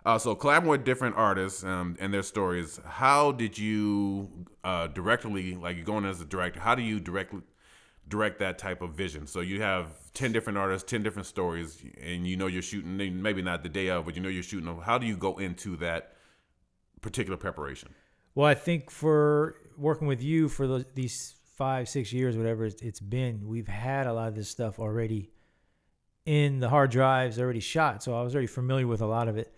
So collaborating with different artists and their stories. How did you directly, like you're going as a director, how do you direct that type of vision? So you have 10 different artists, 10 different stories, and you know you're shooting, maybe not the day of, but you know you're shooting them. How do you go into that particular preparation? Well, I think for working with you for these 5-6 years, whatever it's been, we've had a lot of this stuff already in the hard drives, already shot. So I was already familiar with a lot of it.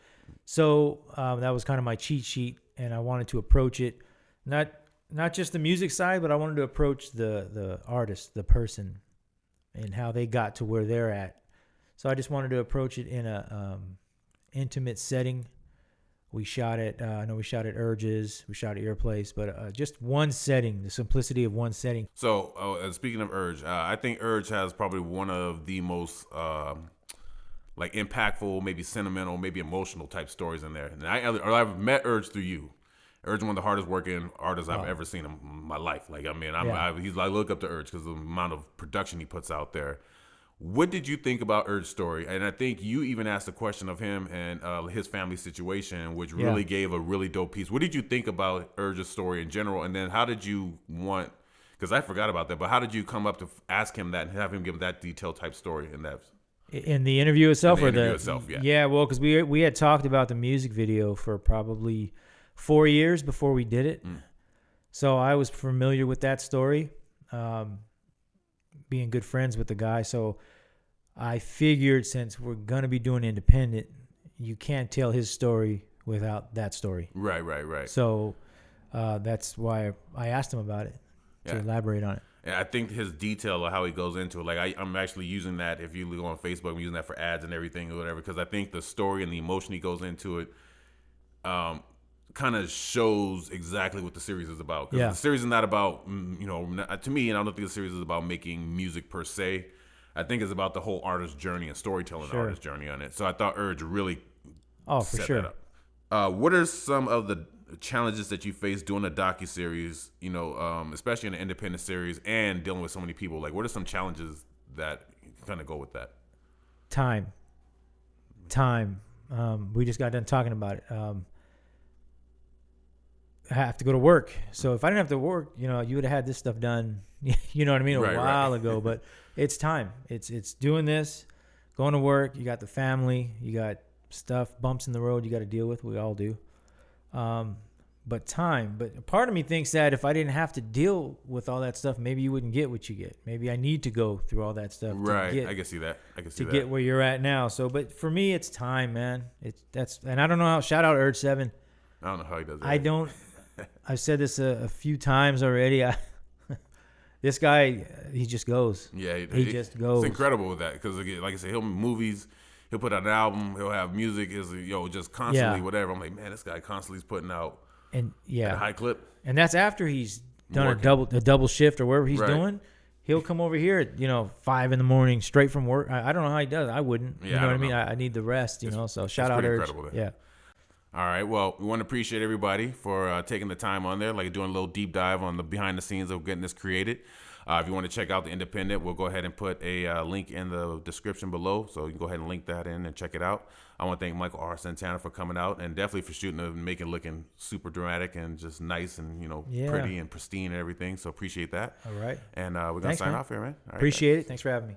So that was kind of my cheat sheet, and I wanted to approach it not just the music side, but I wanted to approach the artist, the person, and how they got to where they're at. So I just wanted to approach it in a intimate setting. We shot at I know we shot at Urges, we shot at your place, but just one setting, the simplicity of one setting. So speaking of Urge, I think Urge has probably one of the most like impactful, maybe sentimental, maybe emotional type stories in there. And I've met Urge through you. Urge is one of the hardest working artists I've ever seen in my life. Like, I mean, he's like, look up to Urge because of the amount of production he puts out there. What did you think about Urge's story? And I think you even asked a question of him and his family situation, which really gave a really dope piece. What did you think about Urge's story in general? And then how did you want, because I forgot about that, but how did you come up to ask him that and have him give that detailed type story in that? In the interview itself? In the interview itself, yeah. Yeah, well, because we had talked about the music video for probably 4 years before we did it. So I was familiar with that story, being good friends with the guy. So I figured since we're going to be doing independent, you can't tell his story without that story. Right. So that's why I asked him about it, to elaborate on it. And I think his detail of how he goes into it, like I'm actually using that. If you go on Facebook, I'm using that for ads and everything or whatever, because I think the story and the emotion he goes into it kind of shows exactly what the series is about. Because the series is not about, to me, and I don't think the series is about making music per se. I think it's about the whole artist journey and storytelling artist journey on it. So I thought Urge really set that up. What are some of the challenges that you face doing a docuseries, especially in an independent series and dealing with so many people? Like, what are some challenges that kind of go with that? Time. We just got done talking about it. I have to go to work. So if I didn't have to work, you would have had this stuff done, you know what I mean, a while ago. But it's time. It's doing this, going to work. You got the family. You got stuff, bumps in the road you got to deal with. We all do. But time. But part of me thinks that if I didn't have to deal with all that stuff, maybe you wouldn't get what you get. Maybe I need to go through all that stuff. Right. I can see that. To get where you're at now. So, but for me, it's time, man. And I don't know how. Shout out Urge 7. I don't know how he does that. I've said this a few times already. This guy, he just goes. Yeah, he just goes. It's incredible with that because, like I said, he'll movies. He'll put out an album. He'll have music. Just constantly whatever. I'm like, man, this guy constantly is putting out at a high clip. And that's after he's done a double shift or whatever he's doing. He'll come over here at 5 a.m. straight from work. I don't know how he does it. I wouldn't. Yeah, you know what I mean? I need the rest. So shout out Urge. Yeah. All right. Well, we want to appreciate everybody for taking the time on there, like doing a little deep dive on the behind the scenes of getting this created. If you want to check out the Independent, we'll go ahead and put a link in the description below, so you can go ahead and link that in and check it out. I want to thank Michael R. Santana for coming out and definitely for shooting it and making it looking super dramatic and just nice and pretty and pristine and everything. So appreciate that. All right. And we're gonna sign off here, man. All right, appreciate it. Thanks for having me.